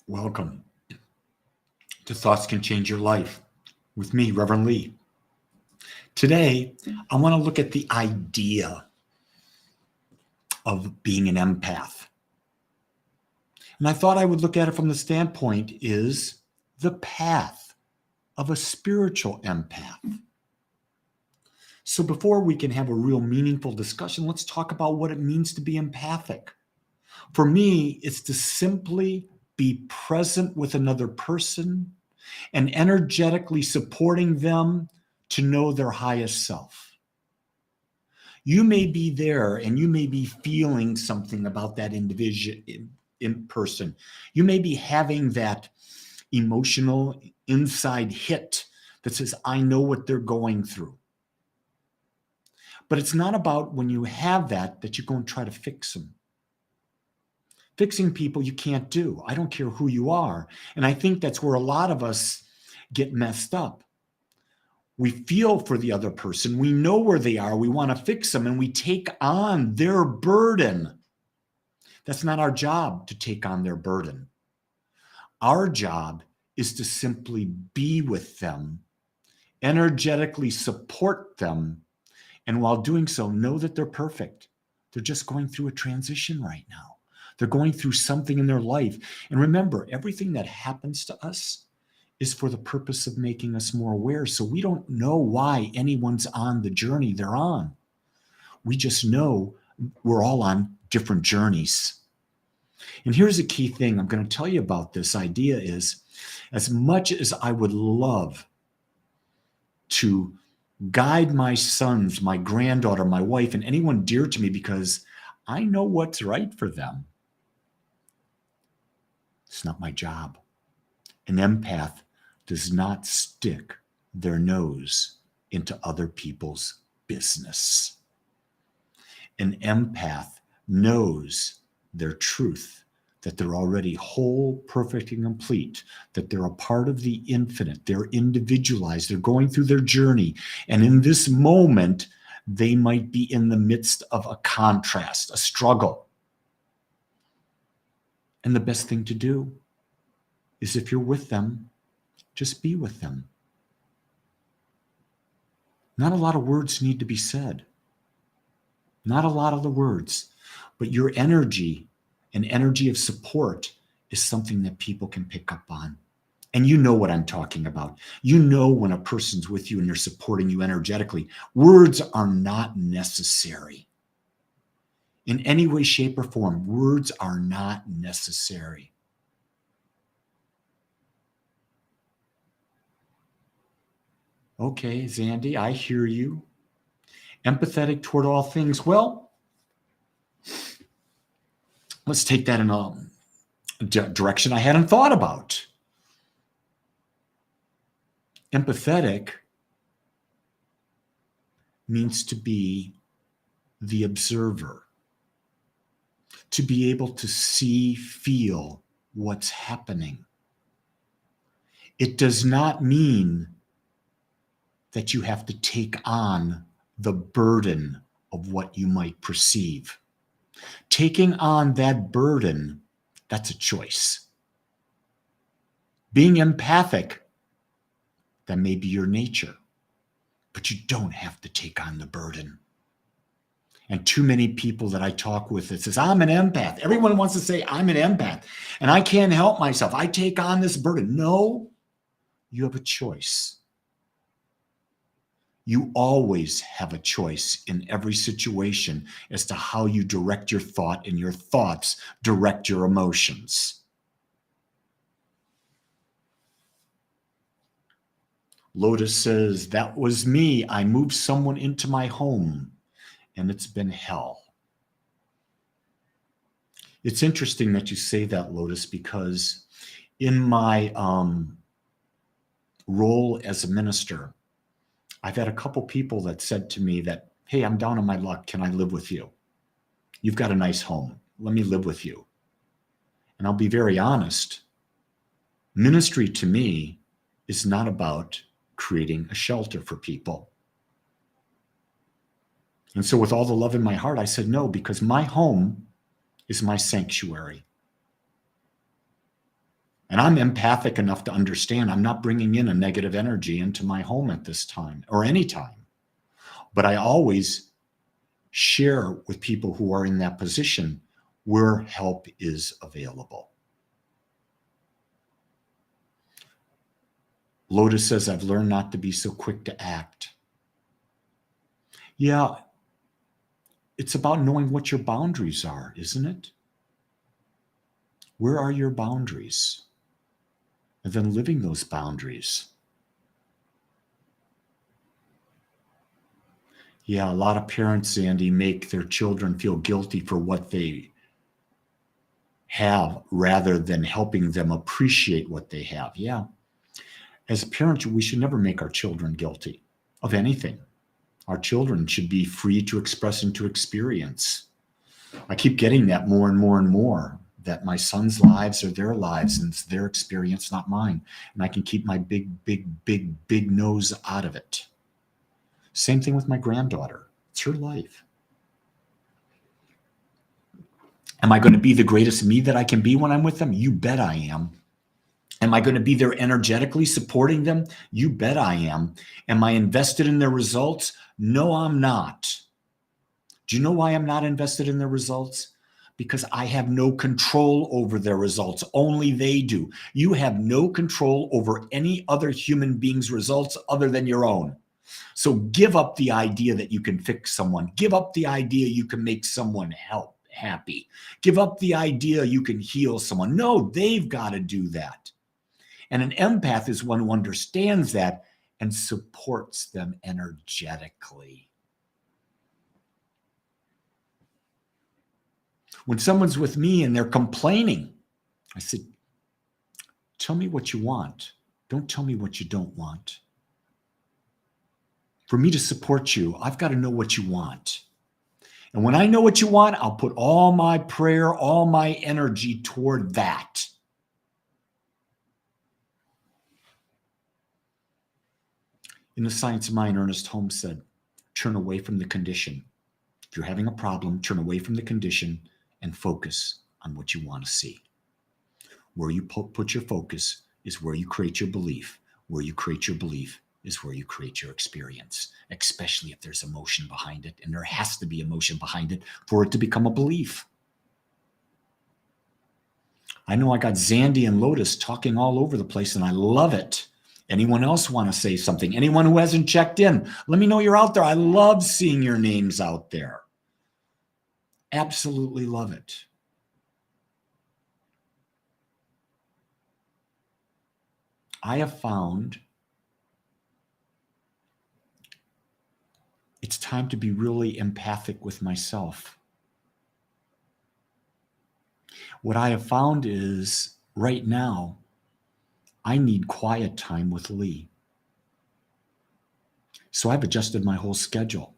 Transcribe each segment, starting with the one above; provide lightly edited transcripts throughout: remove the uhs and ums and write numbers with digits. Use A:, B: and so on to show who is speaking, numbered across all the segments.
A: Welcome to Thoughts Can Change Your Life with me, Reverend Lee. Today, I want to look at the idea of being an empath. And I thought I would look at it from the standpoint is the path of a spiritual empath. So before we can have a real meaningful discussion, let's talk about what it means to be empathic. For me, it's to simply be present with another person and energetically supporting them to know their highest self. You may be there and you may be feeling something about that individual in person. You may be having that emotional inside hit that says, I know what they're going through. But it's not about when you have that you go and try to fix them. Fixing people you can't do. I don't care who you are. And I think that's where a lot of us get messed up. We feel for the other person. We know where they are. We want to fix them and we take on their burden. That's not our job to take on their burden. Our job is to simply be with them, energetically support them, and while doing so, know that they're perfect. They're just going through a transition right now. They're going through something in their life. And remember, everything that happens to us is for the purpose of making us more aware. So we don't know why anyone's on the journey they're on. We just know we're all on different journeys. And here's a key thing I'm going to tell you about this idea is, as much as I would love to guide my sons, my granddaughter, my wife, and anyone dear to me because I know what's right for them, it's not my job. An empath does not stick their nose into other people's business. An empath knows their truth, that they're already whole, perfect, and complete, that they're a part of the infinite, they're individualized, they're going through their journey. And in this moment, they might be in the midst of a contrast, a struggle. And the best thing to do is if you're with them, just be with them. Not a lot of words need to be said. Not a lot of the words, but your energy, an energy of support, is something that people can pick up on. And you know what I'm talking about. You know when a person's with you and they're supporting you energetically. Words are not necessary. In any way, shape, or form, words are not necessary. Okay, Zandy, I hear you. Empathetic toward all things. Well, let's take that in a direction I hadn't thought about. Empathetic means to be the observer, to be able to see, feel what's happening. It does not mean that you have to take on the burden of what you might perceive. Taking on that burden, that's a choice. Being empathic, that may be your nature, but you don't have to take on the burden. And too many people that I talk with that says, I'm an empath. Everyone wants to say, I'm an empath, and I can't help myself. I take on this burden. No, you have a choice. You always have a choice in every situation as to how you direct your thought, and your thoughts direct your emotions. Lotus says, that was me. I moved someone into my home, and it's been hell. It's interesting that you say that, Lotus, because in my role as a minister, I've had a couple people that said to me that, hey, I'm down on my luck. Can I live with you? You've got a nice home. Let me live with you. And I'll be very honest. Ministry to me is not about creating a shelter for people. And so with all the love in my heart, I said no, because my home is my sanctuary. And I'm empathic enough to understand I'm not bringing in a negative energy into my home at this time or any time. But I always share with people who are in that position where help is available. Lotus says, I've learned not to be so quick to act. Yeah, it's about knowing what your boundaries are, isn't it? Where are your boundaries? And then living those boundaries. Yeah, a lot of parents, Sandy, make their children feel guilty for what they have rather than helping them appreciate what they have. Yeah. As parents, we should never make our children guilty of anything. Our children should be free to express and to experience. I keep getting that more and more and more, that my sons' lives are their lives and it's their experience, not mine. And I can keep my big nose out of it. Same thing with my granddaughter. It's her life. Am I going to be the greatest me that I can be when I'm with them? You bet I am. Am I going to be there energetically supporting them? You bet I am. Am I invested in their results? No, I'm not. Do you know why I'm not invested in their results? Because I have no control over their results. Only they do. You have no control over any other human being's results other than your own. So give up the idea that you can fix someone. Give up the idea you can make someone happy. Give up the idea you can heal someone. No, they've got to do that. And an empath is one who understands that and supports them energetically. When someone's with me and they're complaining, I said, tell me what you want. Don't tell me what you don't want. For me to support you, I've got to know what you want. And when I know what you want, I'll put all my prayer, all my energy toward that. In The Science of Mind, Ernest Holmes said, turn away from the condition. If you're having a problem, turn away from the condition and focus on what you want to see. Where you put your focus is where you create your belief. Where you create your belief is where you create your experience, especially if there's emotion behind it. And there has to be emotion behind it for it to become a belief. I know I got Zandy and Lotus talking all over the place, and I love it. Anyone else want to say something? Anyone who hasn't checked in, let me know you're out there. I love seeing your names out there. Absolutely love it. I have found it's time to be really empathic with myself. What I have found is right now, I need quiet time with Lee. So I've adjusted my whole schedule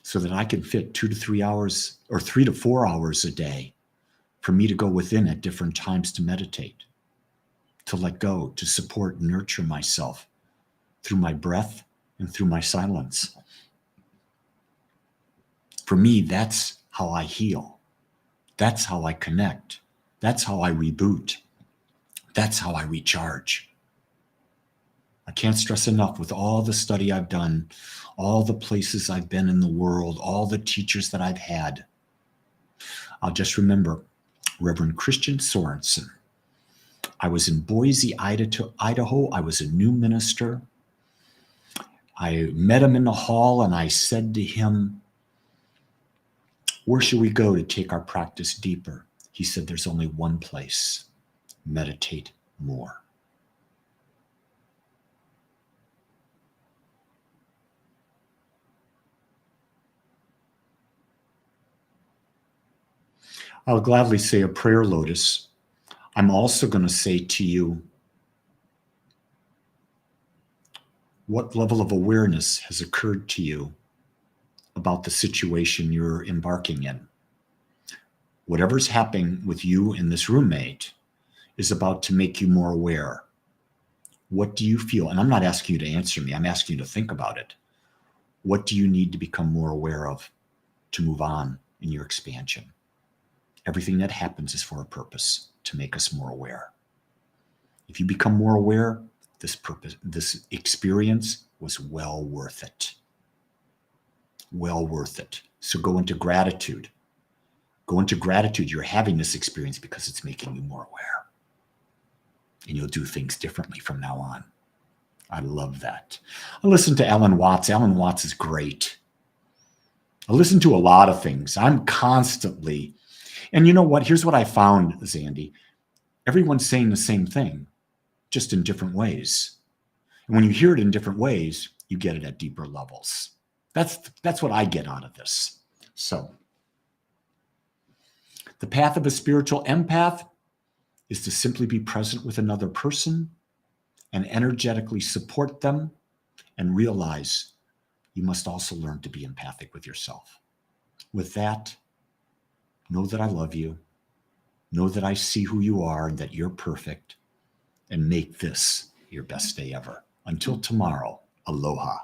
A: so that I can fit 2 to 3 hours or 3 to 4 hours a day for me to go within at different times to meditate, to let go, to support and nurture myself through my breath and through my silence. For me, that's how I heal. That's how I connect. That's how I reboot. That's how I recharge. I can't stress enough, with all the study I've done, all the places I've been in the world, all the teachers that I've had, I'll just remember Reverend Christian Sorensen. I was in Boise, Idaho. I was a new minister. I met him in the hall and I said to him, where should we go to take our practice deeper? He said, there's only one place. Meditate more. I'll gladly say a prayer, Lotus. I'm also going to say to you, what level of awareness has occurred to you about the situation you're embarking in? Whatever's happening with you and this roommate is about to make you more aware. What do you feel? And I'm not asking you to answer me. I'm asking you to think about it. What do you need to become more aware of to move on in your expansion? Everything that happens is for a purpose, to make us more aware. If you become more aware, this experience was well worth it. Well worth it. So go into gratitude. Go into gratitude. You're having this experience because it's making you more aware. And you'll do things differently from now on. I love that. I listen to Alan Watts. Alan Watts is great. I listen to a lot of things. I'm constantly, and you know what? Here's what I found, Zandy. Everyone's saying the same thing, just in different ways. And when you hear it in different ways, you get it at deeper levels. That's what I get out of this. So, the path of a spiritual empath is to simply be present with another person and energetically support them, and realize you must also learn to be empathic with yourself. With that, know that I love you. Know that I see who you are and that you're perfect, and make this your best day ever. Until tomorrow, aloha.